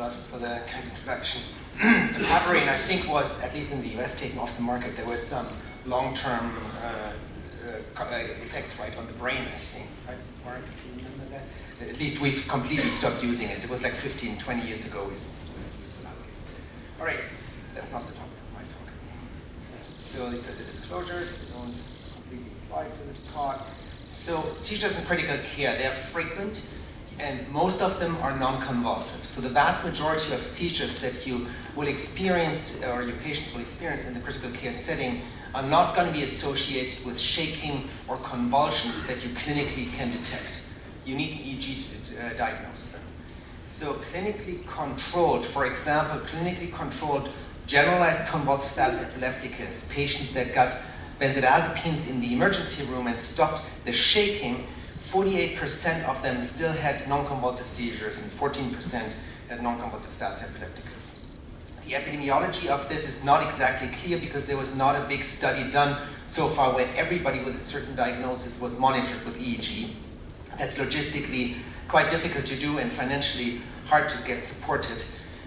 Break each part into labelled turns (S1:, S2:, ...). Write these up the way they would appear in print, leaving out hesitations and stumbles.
S1: lot for the kind introduction. Papaverine, I think, was, at least in the US, taken off the market. There was some long-term effects, right, on the brain, I think. Right, Mark, do you remember that? At least we've completely stopped using it. It was like 15, 20 years ago we used the last case. All right, that's not the topic of my talk. So these are the disclosures. They don't completely apply to this talk. So seizures in critical care, they're frequent, and most of them are non-convulsive. So the vast majority of seizures that you will experience, or your patients will experience in the critical care setting, are not going to be associated with shaking or convulsions that you clinically can detect. You need an EEG to diagnose them. So clinically controlled, for example, clinically controlled generalized convulsive status epilepticus, patients that got benzodiazepines in the emergency room and stopped the shaking, 48% of them still had non-convulsive seizures and 14% had non-convulsive status epilepticus. The epidemiology of this is not exactly clear because there was not a big study done so far where everybody with a certain diagnosis was monitored with EEG. That's logistically quite difficult to do and financially hard to get supported.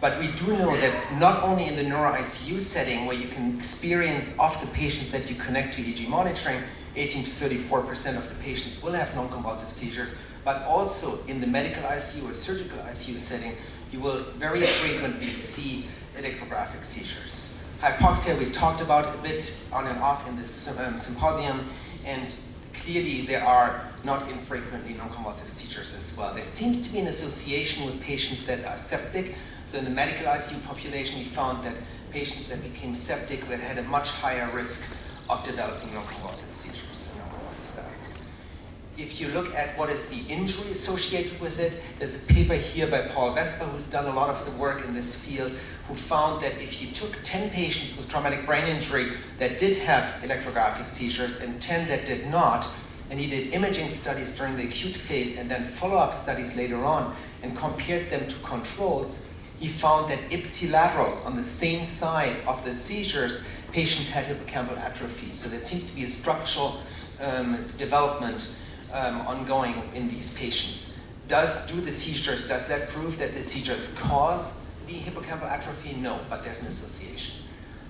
S1: But we do know that not only in the neuro-ICU setting where you can experience of the patients that you connect to EEG monitoring, 18 to 34% of the patients will have non-convulsive seizures, but also in the medical ICU or surgical ICU setting, you will very frequently see electrographic seizures. Hypoxia we talked about a bit on and off in this symposium, and clearly there are not infrequently non-convulsive seizures as well. There seems to be an association with patients that are septic. So in the medical ICU population, we found that patients that became septic had a much higher risk of developing non-convulsive seizures and non-convulsive status. If you look at what is the injury associated with it, there's a paper here by Paul Vesper, who's done a lot of the work in this field, who found that if you took 10 patients with traumatic brain injury that did have electrographic seizures and 10 that did not, and he did imaging studies during the acute phase and then follow-up studies later on and compared them to controls, he found that ipsilateral, on the same side of the seizures, patients had hippocampal atrophy. So there seems to be a structural development ongoing in these patients. Does that prove that the seizures cause the hippocampal atrophy? No, but there's an association.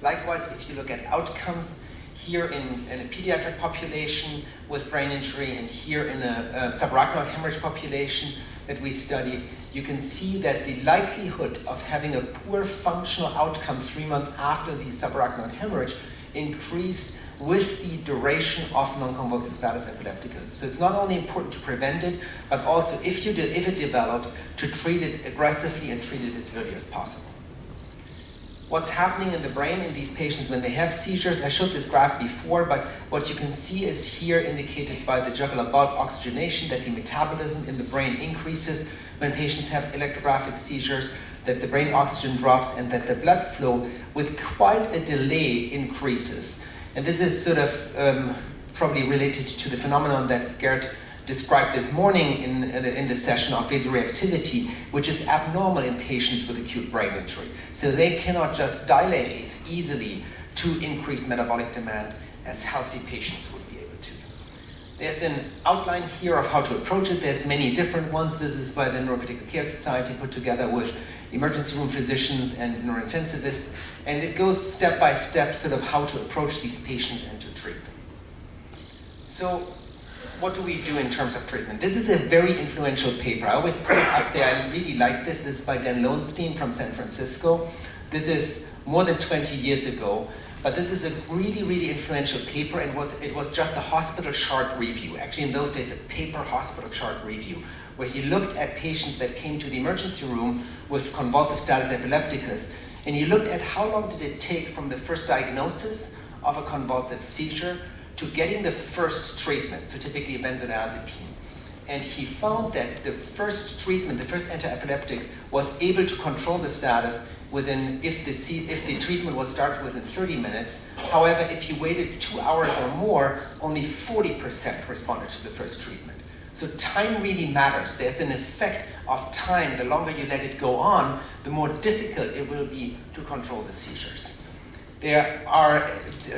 S1: Likewise, if you look at outcomes, here in a pediatric population with brain injury and here in a subarachnoid hemorrhage population that we studied, you can see that the likelihood of having a poor functional outcome 3 months after the subarachnoid hemorrhage increased with the duration of non-convulsive status epilepticus. So it's not only important to prevent it, but also if it develops, to treat it aggressively and treat it as early as possible. What's happening in the brain in these patients when they have seizures? I showed this graph before, but what you can see is here indicated by the jugular bulb oxygenation that the metabolism in the brain increases when patients have electrographic seizures, that the brain oxygen drops, and that the blood flow with quite a delay increases. And this is sort of probably related to the phenomenon that Gerd described this morning in the session of vasoreactivity, which is abnormal in patients with acute brain injury. So they cannot just dilate as easily to increase metabolic demand as healthy patients would be able to. There's an outline here of how to approach it. There's many different ones. This is by the Neurocritical Care Society put together with emergency room physicians and neurointensivists, and it goes step by step sort of how to approach these patients and to treat them. So what do we do in terms of treatment? This is a very influential paper. I always put it up there. I really like this. This is by Dan Lowenstein from San Francisco. This is more than 20 years ago, but this is a really, really influential paper, and it was just a hospital chart review. Actually, in those days, a paper hospital chart review, where he looked at patients that came to the emergency room with convulsive status epilepticus, and he looked at how long did it take from the first diagnosis of a convulsive seizure to getting the first treatment, so typically a benzodiazepine. And he found that the first treatment, the first anti-epileptic, was able to control the status within, if the treatment was started within 30 minutes. However, if you waited 2 hours or more, only 40% responded to the first treatment. So time really matters. There's an effect of time. The longer you let it go on, the more difficult it will be to control the seizures. There are,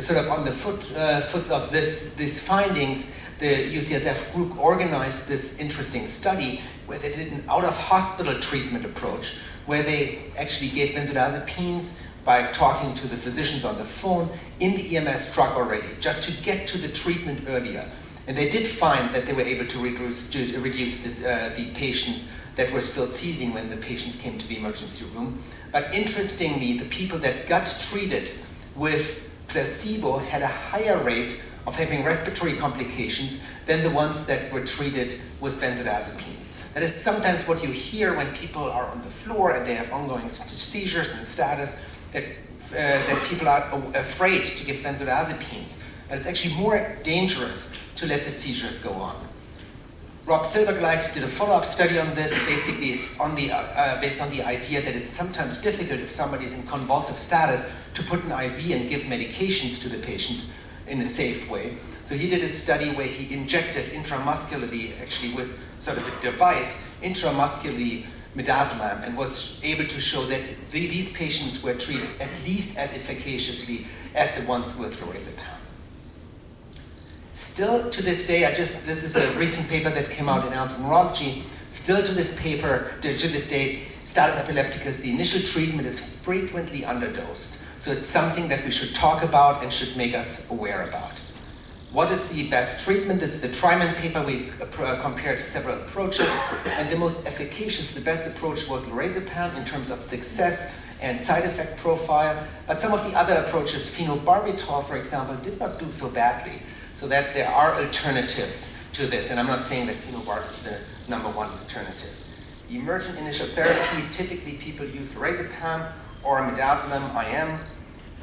S1: sort of on the foots of these findings, the UCSF group organized this interesting study where they did an out-of-hospital treatment approach, where they actually gave benzodiazepines by talking to the physicians on the phone in the EMS truck already, just to get to the treatment earlier. And they did find that they were able to reduce the patients that were still seizing when the patients came to the emergency room. But interestingly, the people that got treated with placebo had a higher rate of having respiratory complications than the ones that were treated with benzodiazepines. That is sometimes what you hear when people are on the floor and they have ongoing seizures and status, that people are afraid to give benzodiazepines. And it's actually more dangerous to let the seizures go on. Rob Silverglide did a follow-up study on this, basically based on the idea that it's sometimes difficult if somebody is in convulsive status to put an IV and give medications to the patient in a safe way. So he did a study where he injected intramuscularly, actually with sort of a device, intramuscularly midazolam, and was able to show that these patients were treated at least as efficaciously as the ones with lorazepam. Still to this day, this is a recent paper that came out in Annals Neurology. Still to this day, status epilepticus, the initial treatment is frequently underdosed. So it's something that we should talk about and should make us aware about. What is the best treatment? This is the Tryman paper. We compared several approaches, and the most efficacious, the best approach was lorazepam in terms of success and side effect profile. But some of the other approaches, phenobarbital, for example, did not do so badly. So that there are alternatives to this, and I'm not saying that phenobarbital is the #1 alternative. The emergent initial therapy, typically people use lorazepam or midazolam IM,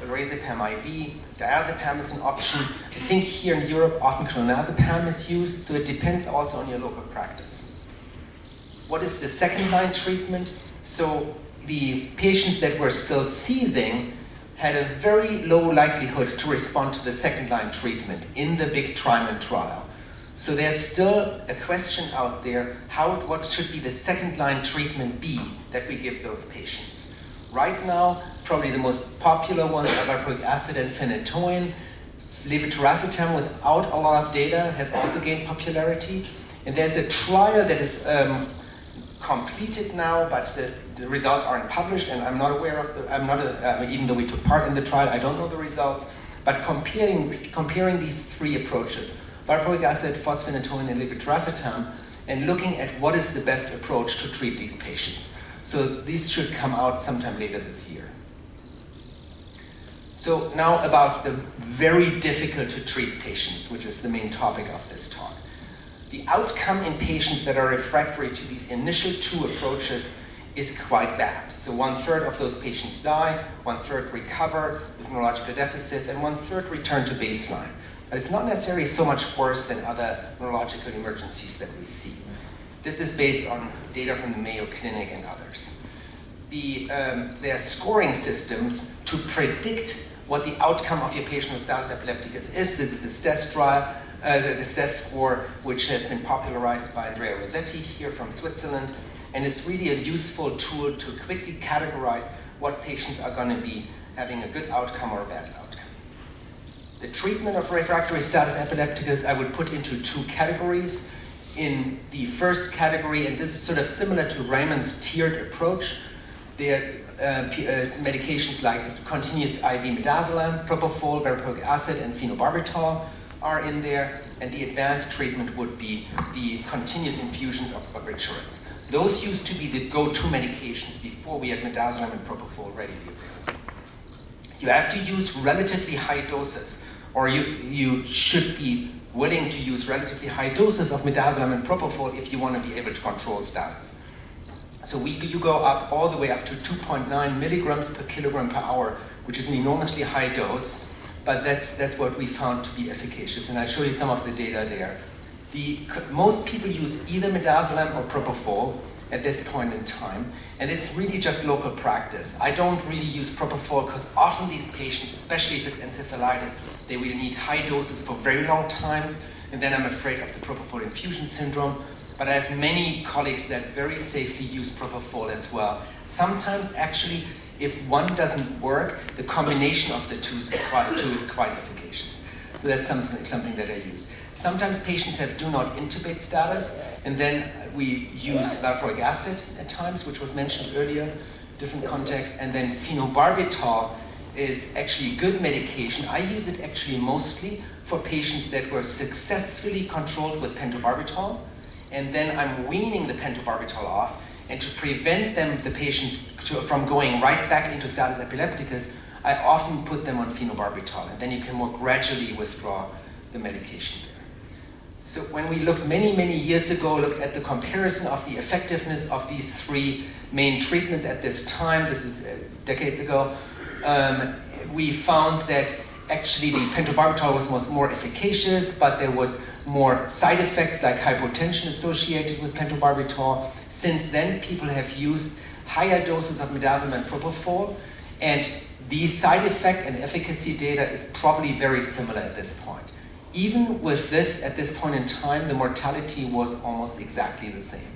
S1: lorazepam IV. Diazepam is an option. I think here in Europe often clonazepam is used, so it depends also on your local practice. What is the second line treatment? So the patients that were still seizing had a very low likelihood to respond to the second line treatment in the big Tryman trial. So there's still a question out there, what should be the second line treatment be that we give those patients? Right now, probably the most popular ones are valproic acid and phenytoin. Levetiracetam, without a lot of data, has also gained popularity. And there's a trial that is completed now, but the results aren't published, and I'm not aware of even though we took part in the trial, I don't know the results. But comparing these three approaches, valproic acid, fosphenytoin, and levetiracetam, and looking at what is the best approach to treat these patients. So these should come out sometime later this year. So now about the very difficult to treat patients, which is the main topic of this talk. The outcome in patients that are refractory to these initial two approaches is quite bad. So 1/3 of those patients die, 1/3 recover with neurological deficits, and 1/3 return to baseline. But it's not necessarily so much worse than other neurological emergencies that we see. This is based on data from the Mayo Clinic and others. There are scoring systems to predict what the outcome of your patient with status epilepticus is. This is the STES trial, the STES score, which has been popularized by Andrea Rossetti here from Switzerland, and is really a useful tool to quickly categorize what patients are going to be having a good outcome or a bad outcome. The treatment of refractory status epilepticus I would put into two categories. In the first category, and this is sort of similar to Raymond's tiered approach, there are medications like continuous IV midazolam, propofol, valproic acid, and phenobarbital are in there, and the advanced treatment would be the continuous infusions of barbiturates. Those used to be the go-to medications before we had midazolam and propofol readily available. You have to use relatively high doses, or you should be willing to use relatively high doses of midazolam and propofol if you want to be able to control status. So you go up all the way up to 2.9 milligrams per kilogram per hour, which is an enormously high dose, but that's what we found to be efficacious, and I'll show you some of the data there. Most people use either midazolam or propofol at this point in time, and it's really just local practice. I don't really use propofol because often these patients, especially if it's encephalitis, they will need high doses for very long times, and then I'm afraid of the propofol infusion syndrome. But I have many colleagues that very safely use propofol as well. Sometimes actually, if one doesn't work, the combination of the two is quite efficacious. So that's something that I use. Sometimes patients have do not intubate status, and then we use valproic acid at times, which was mentioned earlier, different contexts, and then phenobarbital is actually good medication. I use it actually mostly for patients that were successfully controlled with pentobarbital, and then I'm weaning the pentobarbital off, and to prevent the patient from going right back into status epilepticus, I often put them on phenobarbital, and then you can more gradually withdraw the medication there. So when we looked many years ago, look at the comparison of the effectiveness of these three main treatments at this time, this is decades ago, we found that actually the pentobarbital was more efficacious, but there was more side effects like hypotension associated with pentobarbital. Since then, people have used higher doses of midazolam and propofol, and the side effect and efficacy data is probably very similar at this point. Even with this, at this point in time, the mortality was almost exactly the same.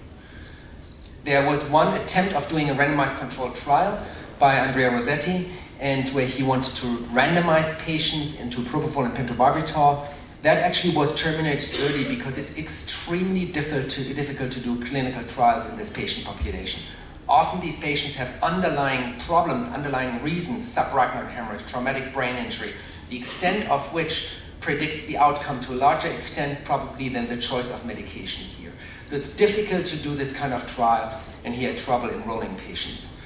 S1: There was one attempt of doing a randomized controlled trial by Andrea Rossetti, and where he wanted to randomize patients into propofol and pentobarbital. That actually was terminated early because it's extremely difficult to do clinical trials in this patient population. Often these patients have underlying problems, underlying reasons, subarachnoid hemorrhage, traumatic brain injury, the extent of which predicts the outcome to a larger extent probably than the choice of medication here. So it's difficult to do this kind of trial, and he had trouble enrolling patients.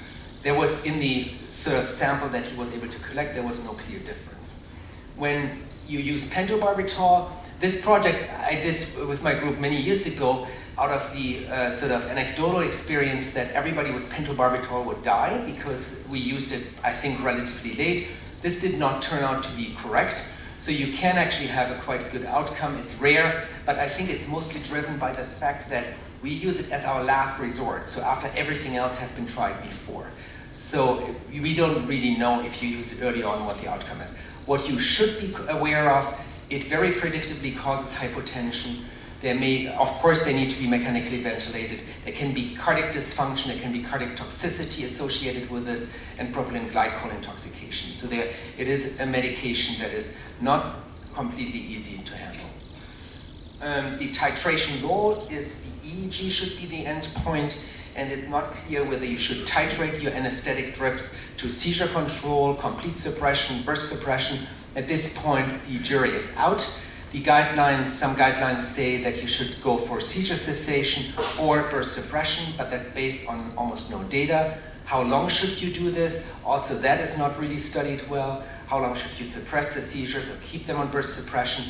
S1: There was, in the sort of sample that he was able to collect, there was no clear difference. When you use pentobarbital, this project I did with my group many years ago out of the sort of anecdotal experience that everybody with pentobarbital would die because we used it, I think, relatively late. This did not turn out to be correct. So you can actually have a quite good outcome. It's rare, but I think it's mostly driven by the fact that we use it as our last resort. So after everything else has been tried before. So we don't really know if you use it early on what the outcome is. What you should be aware of, it very predictably causes hypotension. There may, of course, they need to be mechanically ventilated. There can be cardiac dysfunction, there can be cardiac toxicity associated with this, and propylene glycol intoxication. So it is a medication that is not completely easy to handle. The titration goal is the EEG should be the end point, and it's not clear whether you should titrate your anesthetic drips to seizure control, complete suppression, burst suppression. At this point, the jury is out. The guidelines, some guidelines say that you should go for seizure cessation or burst suppression, but that's based on almost no data. How long should you do this? Also, that is not really studied well. How long should you suppress the seizures or keep them on burst suppression?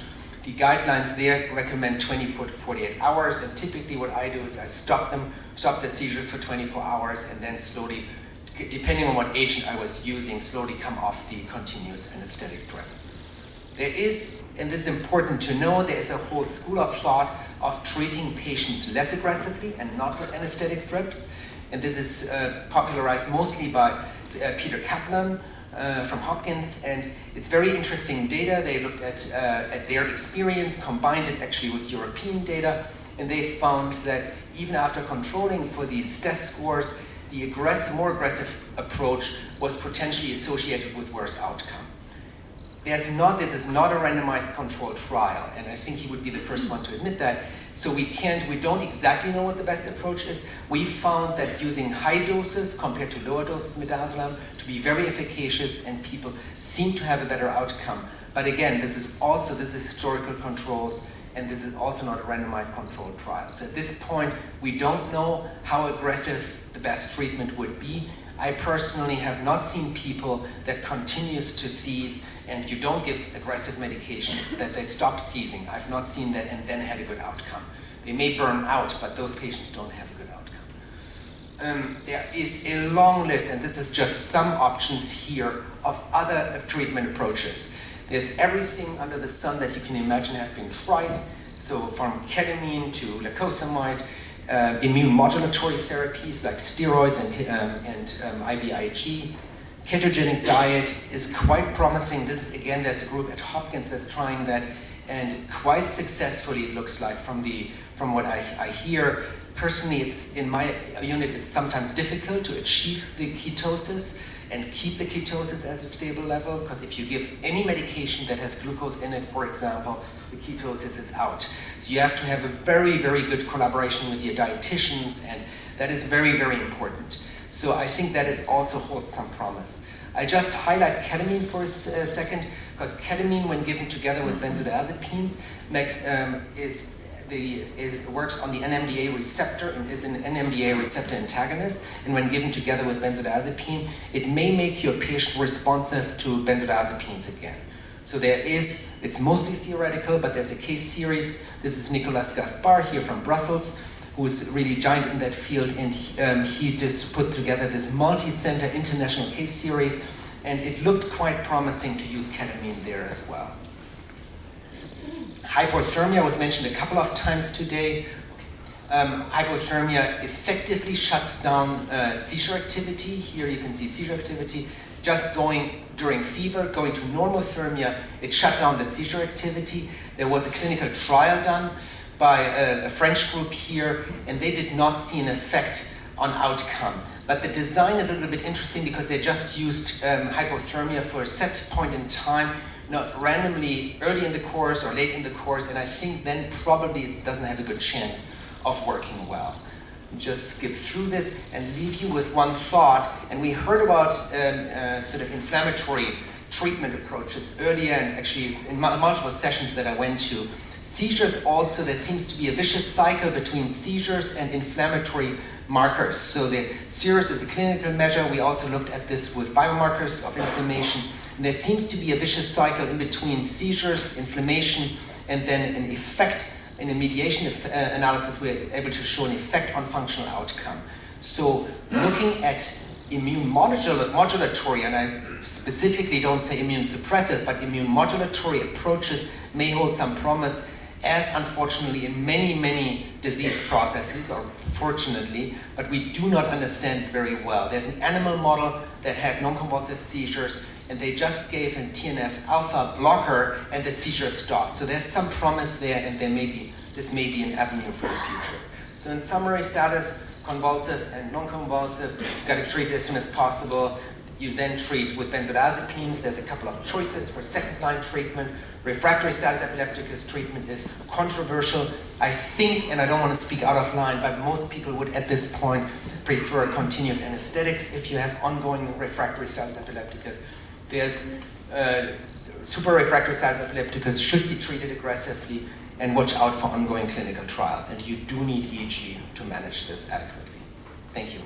S1: The guidelines there recommend 24 to 48 hours, and typically what I do is I stop the seizures for 24 hours, and then slowly, depending on what agent I was using, slowly come off the continuous anesthetic drip. There is, and this is important to know, there is a whole school of thought of treating patients less aggressively and not with anesthetic drips, and this is popularized mostly by Peter Kaplan from Hopkins, and it's very interesting data. They looked at their experience, combined it actually with European data, and they found that even after controlling for these test scores, the more aggressive approach was potentially associated with worse outcome. This is not a randomized controlled trial, and I think he would be the first one to admit that. So we don't exactly know what the best approach is. We found that using high doses compared to lower doses of midazolam to be very efficacious, and people seem to have a better outcome. But again, this is historical controls, and this is also not a randomized controlled trial. So at this point, we don't know how aggressive the best treatment would be. I personally have not seen people that continues to seize, and you don't give aggressive medications, that they stop seizing. I've not seen that and then had a good outcome. They may burn out, but those patients don't have a good outcome. There is a long list, and this is just some options here, of other treatment approaches. There's everything under the sun that you can imagine has been tried. So from ketamine to lacosamide, immune modulatory therapies like steroids and IVIG. Ketogenic diet is quite promising. Again, there's a group at Hopkins that's trying that, and quite successfully it looks like from what I hear. Personally, it's in my unit, it's sometimes difficult to achieve the ketosis. and keep the ketosis at a stable level, because if you give any medication that has glucose in it, for example, the ketosis is out. So you have to have a very, very good collaboration with your dietitians, and that is very, very important. So I think that is also holds some promise. I just highlight ketamine for a second, because ketamine, when given together with benzodiazepines, works on the NMDA receptor and is an NMDA receptor antagonist. And when given together with benzodiazepine, it may make your patient responsive to benzodiazepines again. So it's mostly theoretical, but there's a case series. This is Nicolas Gaspard here from Brussels, who is really giant in that field, and he just put together this multi-center international case series, and it looked quite promising to use ketamine there as well. Hypothermia was mentioned a couple of times today. Hypothermia effectively shuts down seizure activity. Here you can see seizure activity. Just going during fever, going to normothermia, it shut down the seizure activity. There was a clinical trial done by a French group here, and they did not see an effect on outcome. But the design is a little bit interesting because they just used hypothermia for a set point in time, not randomly early in the course or late in the course, and I think then probably it doesn't have a good chance of working well. Just skip through this and leave you with one thought. And we heard about sort of inflammatory treatment approaches earlier, and actually in multiple sessions that I went to. Seizures also, there seems to be a vicious cycle between seizures and inflammatory markers. So the SIRS is a clinical measure. We also looked at this with biomarkers of inflammation. And there seems to be a vicious cycle in between seizures, inflammation, and then an effect. In a mediation analysis, we're able to show an effect on functional outcome. So looking at immune modulatory, and I specifically don't say immune suppressive, but immune modulatory approaches may hold some promise, as unfortunately in many, many disease processes, or fortunately, but we do not understand it very well. There's an animal model that had non-convulsive seizures, and they just gave a TNF-alpha blocker, and the seizure stopped. So there's some promise there, and this may be an avenue for the future. So in summary, status, convulsive and non-convulsive, you've got to treat as soon as possible. You then treat with benzodiazepines. There's a couple of choices for second-line treatment. Refractory status epilepticus treatment is controversial. I think, and I don't want to speak out of line, but most people would at this point prefer continuous anesthetics if you have ongoing refractory status epilepticus. There's super refractory status epilepticus should be treated aggressively, and watch out for ongoing clinical trials. And you do need EEG to manage this adequately. Thank you.